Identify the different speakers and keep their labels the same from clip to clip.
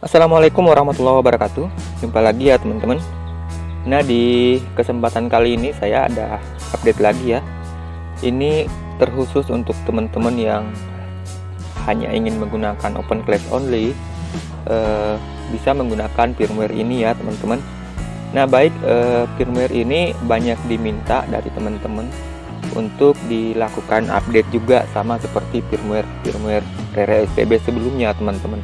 Speaker 1: Assalamualaikum warahmatullahi wabarakatuh. Jumpa lagi ya teman-teman. Nah, di kesempatan kali ini saya ada update lagi ya. Ini terkhusus untuk teman-teman yang hanya ingin menggunakan open class only, bisa menggunakan firmware ini ya teman-teman. Nah, baik, firmware ini banyak diminta dari teman-teman untuk dilakukan update juga, sama seperti firmware Rere SPB sebelumnya teman-teman.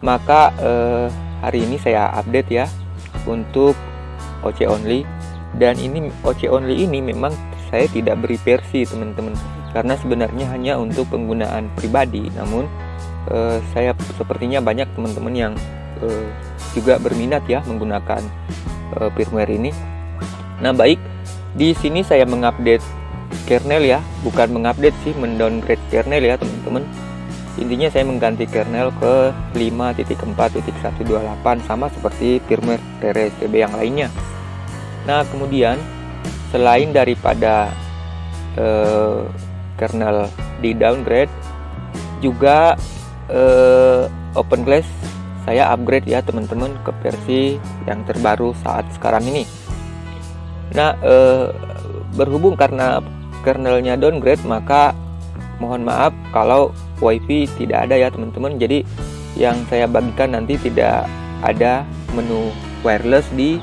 Speaker 1: Maka hari ini saya update ya untuk OC only. Dan ini OC only ini memang saya tidak beri versi teman-teman, karena sebenarnya hanya untuk penggunaan pribadi. Namun saya sepertinya banyak teman-teman yang juga berminat ya menggunakan firmware ini. Nah baik, di sini saya mengupdate kernel ya, bukan mengupdate sih, mendowngrade kernel ya teman-teman. Intinya saya mengganti kernel ke 5.4.128 sama seperti firmware RareSTB yang lainnya. Nah kemudian selain daripada kernel di downgrade, juga OpenClash saya upgrade ya teman-teman ke versi yang terbaru saat sekarang ini. Nah berhubung karena kernelnya downgrade, maka mohon maaf kalau WiFi tidak ada ya teman-teman. Jadi yang saya bagikan nanti tidak ada menu wireless di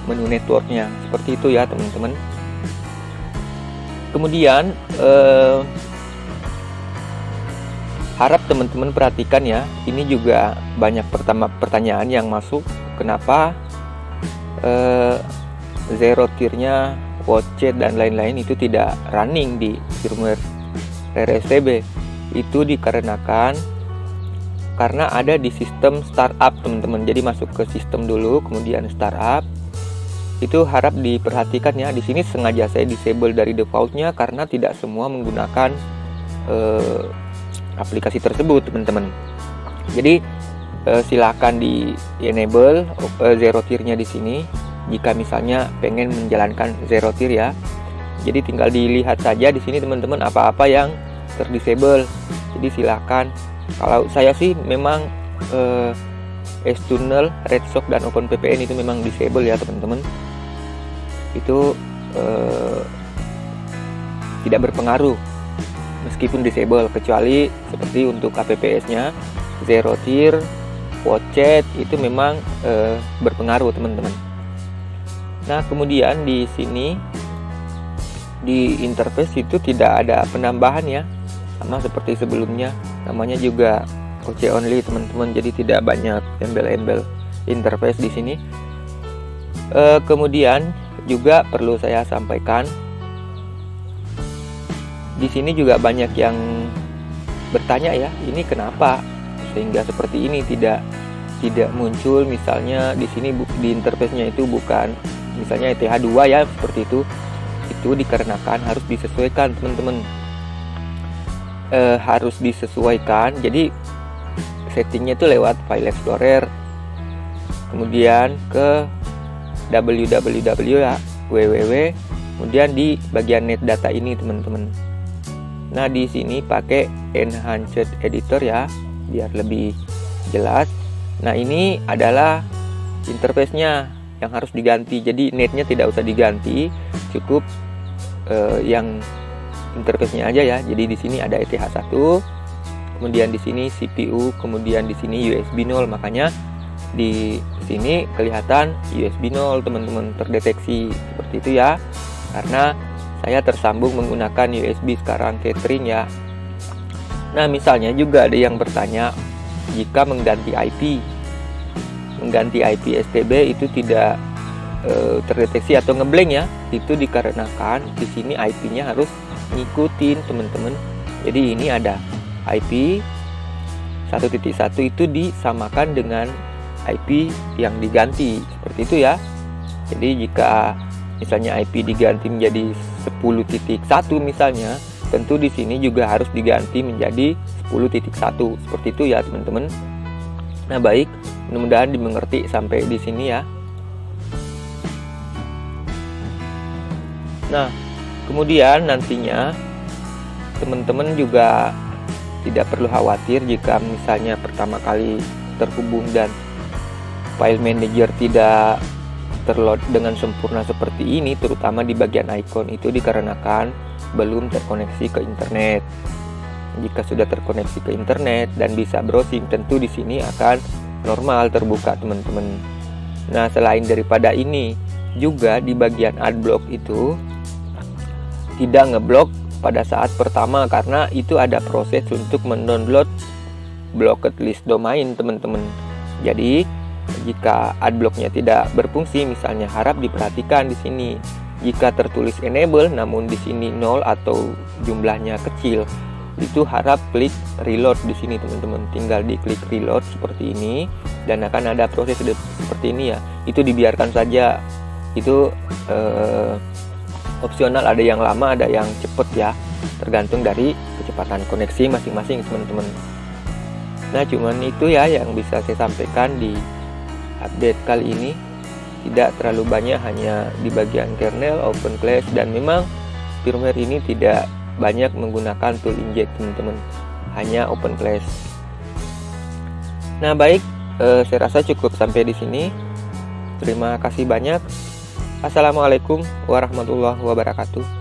Speaker 1: menu networknya, seperti itu ya teman-teman. Kemudian harap teman-teman perhatikan ya, ini juga banyak pertanyaan yang masuk, kenapa zero tier-nya, watchet dan lain-lain itu tidak running di firmware RareSTB. Itu dikarenakan karena ada di sistem startup teman-teman. Jadi masuk ke sistem dulu, kemudian startup. Itu harap diperhatikan ya. Di sini sengaja saya disable dari defaultnya karena tidak semua menggunakan aplikasi tersebut teman-teman. Jadi silakan di enable zero tier-nya di sini jika misalnya pengen menjalankan zero tier ya. Jadi tinggal dilihat saja di sini teman-teman apa-apa yang terdisable. Jadi silakan. Kalau saya sih memang external, RedSock dan OpenVPN itu memang disable ya teman-teman. Itu tidak berpengaruh meskipun disable, kecuali seperti untuk KPPS-nya, zero tier, watchet itu memang berpengaruh teman-teman. Nah kemudian di sini di interface itu tidak ada penambahan ya, sama seperti sebelumnya, namanya juga OC only teman-teman, jadi tidak banyak embel-embel interface di sini. Kemudian juga perlu saya sampaikan, di sini juga banyak yang bertanya ya, ini kenapa sehingga seperti ini tidak muncul, misalnya di sini di interface-nya itu bukan misalnya ETH2 ya, seperti itu dikarenakan harus disesuaikan teman-teman. Harus disesuaikan, jadi settingnya itu lewat file explorer, kemudian ke www ya, www, kemudian di bagian net data ini teman-teman. Nah di sini pakai enhanced editor ya biar lebih jelas. Nah ini adalah interface-nya yang harus diganti, jadi netnya tidak usah diganti, cukup yang interface-nya aja ya. Jadi di sini ada ETH1, kemudian di sini CPU, kemudian di sini USB 0. Makanya di sini kelihatan USB 0 teman-teman, terdeteksi seperti itu ya. Karena saya tersambung menggunakan USB sekarang tethering ya. Nah, misalnya juga ada yang bertanya jika mengganti IP STB itu tidak terdeteksi atau ngeblank ya. Itu dikarenakan di sini IP-nya harus ngikutin teman-teman. Jadi ini ada IP 1.1 itu disamakan dengan IP yang diganti, seperti itu ya. Jadi jika misalnya IP diganti menjadi 10.1 misalnya, tentu di sini juga harus diganti menjadi 10.1, seperti itu ya teman-teman. Nah baik, mudah-mudahan dimengerti sampai di sini ya. Nah kemudian nantinya teman-teman juga tidak perlu khawatir jika misalnya pertama kali terhubung dan file manager tidak terload dengan sempurna seperti ini, terutama di bagian icon, itu dikarenakan belum terkoneksi ke internet. Jika sudah terkoneksi ke internet dan bisa browsing, tentu di sini akan normal terbuka teman-teman. Nah selain daripada ini, juga di bagian adblock itu tidak ngeblok pada saat pertama, karena itu ada proses untuk mendownload blocked list domain teman-teman. Jadi jika adblocknya tidak berfungsi, misalnya harap diperhatikan di sini. Jika tertulis enable namun di sini 0 atau jumlahnya kecil, itu harap klik reload di sini teman-teman. Tinggal diklik reload seperti ini dan akan ada proses seperti ini ya. Itu dibiarkan saja. Itu opsional, ada yang lama, ada yang cepet ya. Tergantung dari kecepatan koneksi masing-masing teman-teman. Nah, cuman itu ya yang bisa saya sampaikan di update kali ini. Tidak terlalu banyak, hanya di bagian kernel, open class, dan memang firmware ini tidak banyak menggunakan tool inject teman-teman, hanya open class. Nah baik, saya rasa cukup sampai di sini. Terima kasih banyak. Assalamualaikum warahmatullahi wabarakatuh.